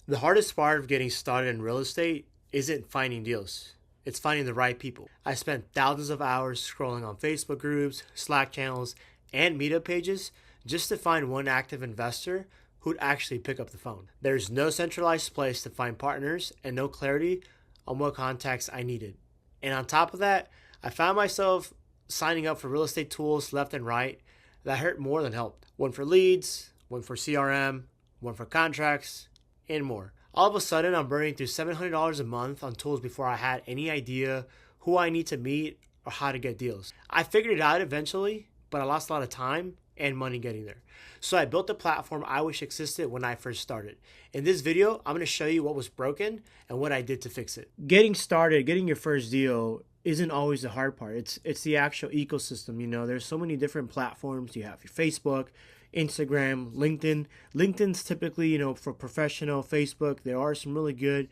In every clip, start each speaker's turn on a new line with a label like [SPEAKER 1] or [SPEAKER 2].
[SPEAKER 1] The hardest part of getting started in real estate isn't finding deals. It's finding the right people. I spent thousands of hours scrolling on Facebook groups, Slack channels, and meetup pages just to find one active investor who'd actually pick up the phone. There's no centralized place to find partners and no clarity on what contacts I needed. And on top of that, I found myself signing up for real estate tools left and right that hurt more than helped. One for leads, one for CRM, one for contracts, and more. All of a sudden, I'm burning through $700 a month on tools before I had any idea who I need to meet or how to get deals. I figured it out eventually, but I lost a lot of time and money getting there. So I built a platform I wish existed when I first started. In this video, I'm going to show you what was broken and what I did to fix it. Getting started, getting your first deal isn't always the hard part. It's the actual ecosystem. You know, there's so many different platforms. You have your Facebook, Instagram, LinkedIn. LinkedIn's typically, you know, for professional. Facebook, there are some really good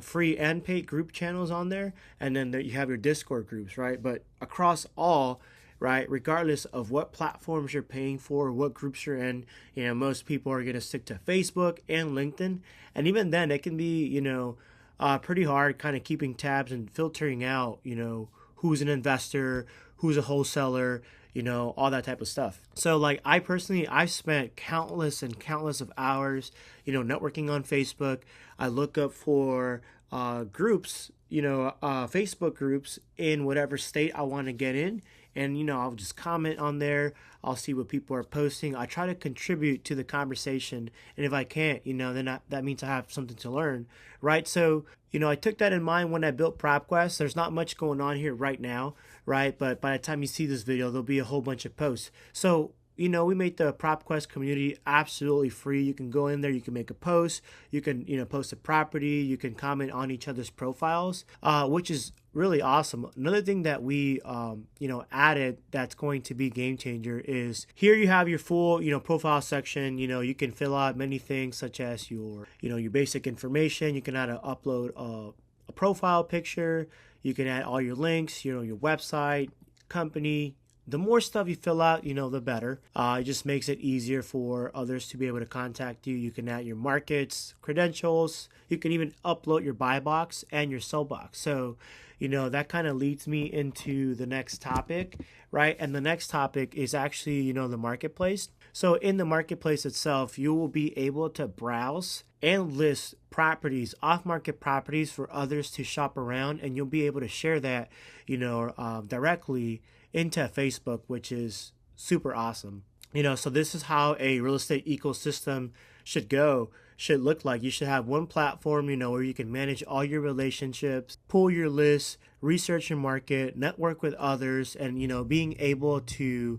[SPEAKER 1] free and paid group channels on there. And then you have your Discord groups, right? But across all, right, regardless of what platforms you're paying for, what groups you're in, you know, most people are going to stick to Facebook and LinkedIn. And even then, it can be, you know, pretty hard kind of keeping tabs and filtering out, you know, who's an investor, who's a wholesaler, you know, all that type of stuff. So like I've spent countless and countless of hours, you know, networking on Facebook. I look up for groups, you know, Facebook groups in whatever state I want to get in. And, you know, I'll just comment on there. I'll see what people are posting. I try to contribute to the conversation. And if I can't, you know, then that means I have something to learn, right? So, you know, I took that in mind when I built PropQuest. There's not much going on here right now, right? But by the time you see this video, there'll be a whole bunch of posts. So, you know, we made the PropQuest community absolutely free. You can go in there, you can make a post, you can, you know, post a property, you can comment on each other's profiles, which is really awesome. Another thing that we, you know, added that's going to be game changer is here you have your full, you know, profile section. You know, you can fill out many things such as your, you know, your basic information. You can add upload a profile picture. You can add all your links, you know, your website, company. The more stuff you fill out, you know, the better. It just makes it easier for others to be able to contact you. You can add your markets, credentials. You can even upload your buy box and your sell box. So, you know, that kind of leads me into the next topic, right? And the next topic is actually, you know, the marketplace. So in the marketplace itself, you will be able to browse and list properties, off-market properties for others to shop around. And you'll be able to share that, you know, directly into Facebook, which is super awesome. You know, so this is how a real estate ecosystem should look like. You should have one platform, you know, where you can manage all your relationships, pull your lists, research your market, network with others, and, you know, being able to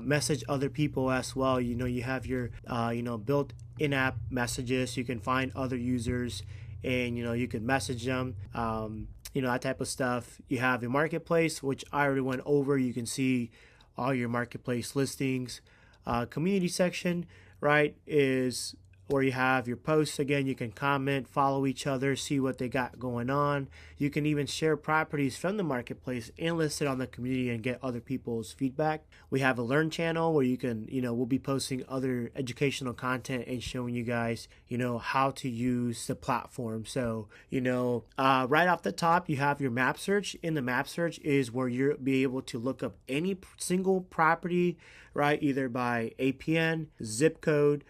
[SPEAKER 1] message other people as well. You know, you have your, you know, built in-app messages. You can find other users and, you know, you can message them. You know, that type of stuff. You have your marketplace, which I already went over. You can see all your marketplace listings. Community section, right, is where you have your posts. Again, you can comment, follow each other, see what they got going on. You can even share properties from the marketplace and list it on the community and get other people's feedback. We have a learn channel where you can, you know, we'll be posting other educational content and showing you guys, you know, how to use the platform. So, you know, right off the top, you have your map search. In the map search is where you'll be able to look up any single property, right, either by APN, zip code,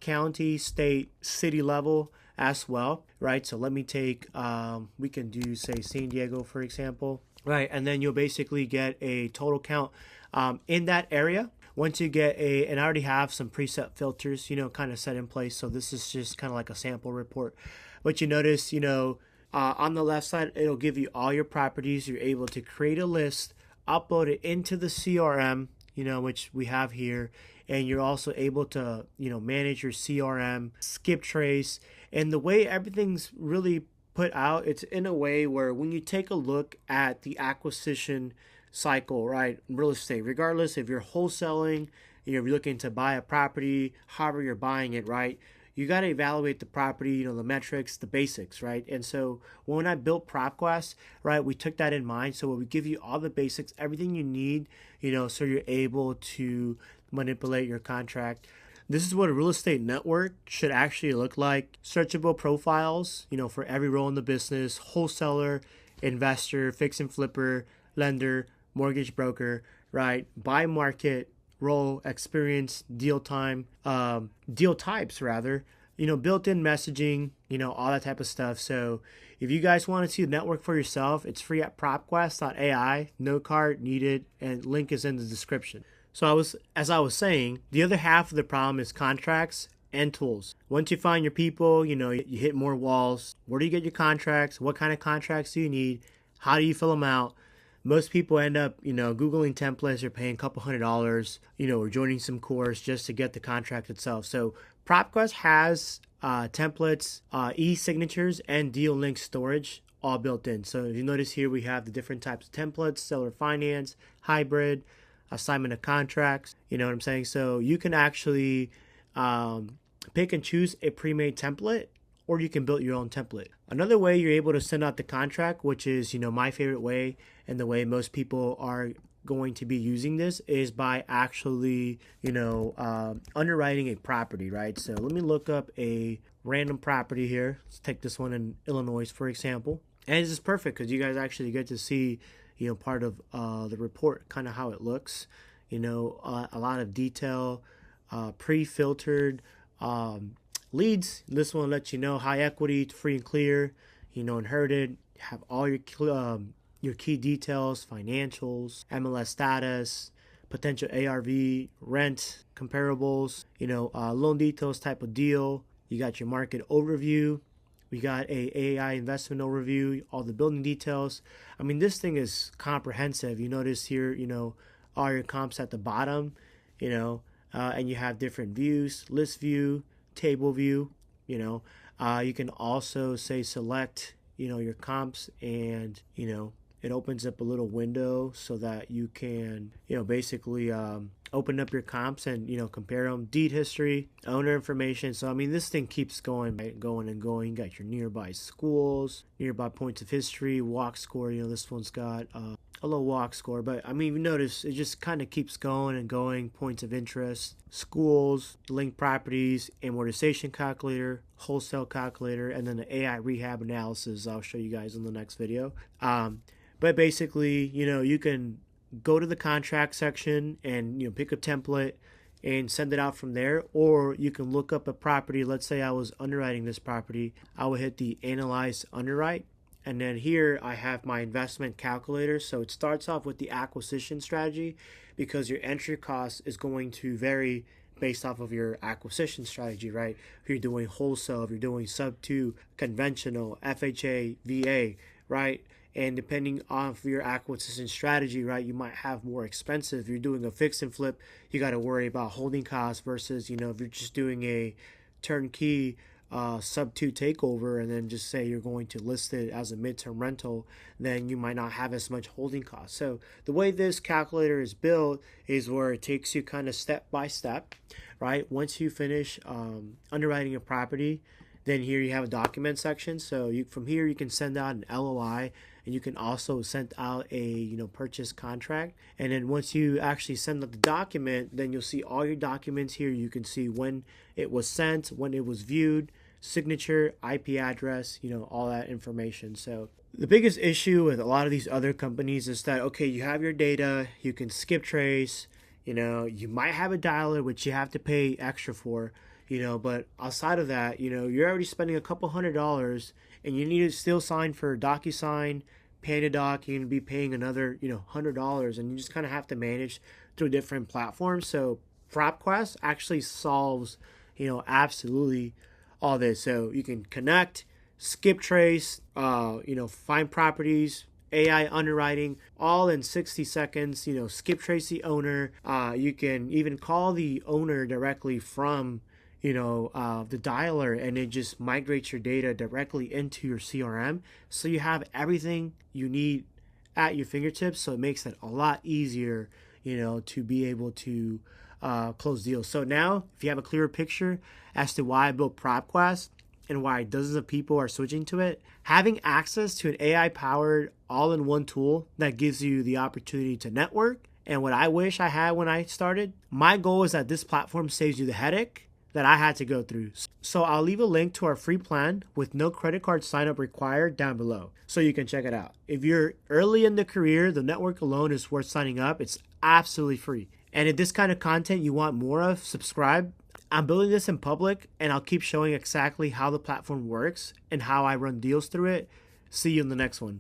[SPEAKER 1] county, state, city level as well, right? So let me take, we can do, say, San Diego, for example, right? And then you'll basically get a total count in that area. Once you get and I already have some preset filters, you know, kind of set in place. So this is just kind of like a sample report. But you notice, you know, on the left side, it'll give you all your properties. You're able to create a list, upload it into the CRM, you know, which we have here. And you're also able to, you know, manage your CRM, skip trace. And the way everything's really put out, it's in a way where when you take a look at the acquisition cycle, right, in real estate, regardless if you're wholesaling, you're looking to buy a property, however you're buying it, right, you got to evaluate the property, you know, the metrics, the basics, right? And so when I built PropQuest, right, we took that in mind. So we give you all the basics, everything you need, you know, so you're able to manipulate your contract. This is what a real estate network should actually look like. Searchable profiles, for every role in the business: wholesaler, investor, fix and flipper, lender, mortgage broker, right? By market, role, experience, deal time, deal types rather, built-in messaging, all that type of stuff. So if you guys want to see the network for yourself, it's free at PropQuest.ai. No card needed, and link is in the description. So as I was saying, the other half of the problem is contracts and tools. Once you find your people, you hit more walls. Where do you get your contracts? What kind of contracts do you need? How do you fill them out? Most people end up, Googling templates or paying a couple $100, or joining some course just to get the contract itself. So PropQuest has templates, e-signatures, and deal link storage all built in. So if you notice here, we have the different types of templates: seller finance, hybrid, assignment of contracts. You know what I'm saying? So you can actually pick and choose a pre-made template, or you can build your own template. Another way you're able to send out the contract, which is, my favorite way and the way most people are going to be using this, is by actually, underwriting a property, right? So let me look up a random property here. Let's take this one in Illinois, for example. And this is perfect because you guys actually get to see, part of the report, kind of how it looks, a lot of detail, pre-filtered leads. This one lets you know high equity, free and clear, inherited, have all your key details, financials, MLS status, potential ARV, rent, comparables, loan details, type of deal. You got your market overview. We got a AI investment overview, all the building details. I mean, this thing is comprehensive. You notice here, all your comps at the bottom, and you have different views: list view, table view. You can also say select, your comps, and it opens up a little window so that you can basically open up your comps and compare them. Deed history, owner information. So I mean, this thing keeps going, right? Going and going. You got your nearby schools, nearby points of history, walk score. This one's got a low walk score, but I mean, you notice it just kind of keeps going and going. Points of interest, schools, linked properties, amortization calculator, wholesale calculator, and then the AI rehab analysis I'll show you guys in the next video. But basically, you can go to the contract section and pick a template and send it out from there, or you can look up a property. Let's say I was underwriting this property. I would hit the analyze underwrite. And then here I have my investment calculator. So it starts off with the acquisition strategy, because your entry cost is going to vary based off of your acquisition strategy, right? If you're doing wholesale, if you're doing sub 2, conventional, FHA, VA, right? And depending on your acquisition strategy, right, you might have more expensive. If you're doing a fix and flip, you got to worry about holding costs versus, if you're just doing a turnkey sub 2 takeover, and then just say you're going to list it as a midterm rental, then you might not have as much holding costs. So the way this calculator is built is where it takes you kind of step by step, right? Once you finish underwriting a property, then here you have a document section. So from here you can send out an LOI, and you can also send out a purchase contract. And then once you actually send out the document, then you'll see all your documents here. You can see when it was sent, when it was viewed, signature, IP address, all that information. So the biggest issue with a lot of these other companies is that, okay, you have your data, you can skip trace, you might have a dialer, which you have to pay extra for, but outside of that, you're already spending a couple $100, and you need to still sign for DocuSign, PandaDoc. You're going to be paying another, $100, and you just kind of have to manage through different platforms. So PropQuest actually solves, absolutely all this. So you can connect, skip trace, find properties, AI underwriting, all in 60 seconds. Skip trace the owner. You can even call the owner directly from the dialer, and it just migrates your data directly into your CRM. So you have everything you need at your fingertips. So it makes it a lot easier, to be able to close deals. So now, if you have a clearer picture as to why I built PropQuest and why dozens of people are switching to it, having access to an AI-powered all-in-one tool that gives you the opportunity to network and what I wish I had when I started. My goal is that this platform saves you the headache that I had to go through. So I'll leave a link to our free plan with no credit card sign up required down below so you can check it out. If you're early in the career, the network alone is worth signing up. It's absolutely free. And if this kind of content you want more of, subscribe. I'm building this in public and I'll keep showing exactly how the platform works and how I run deals through it. See you in the next one.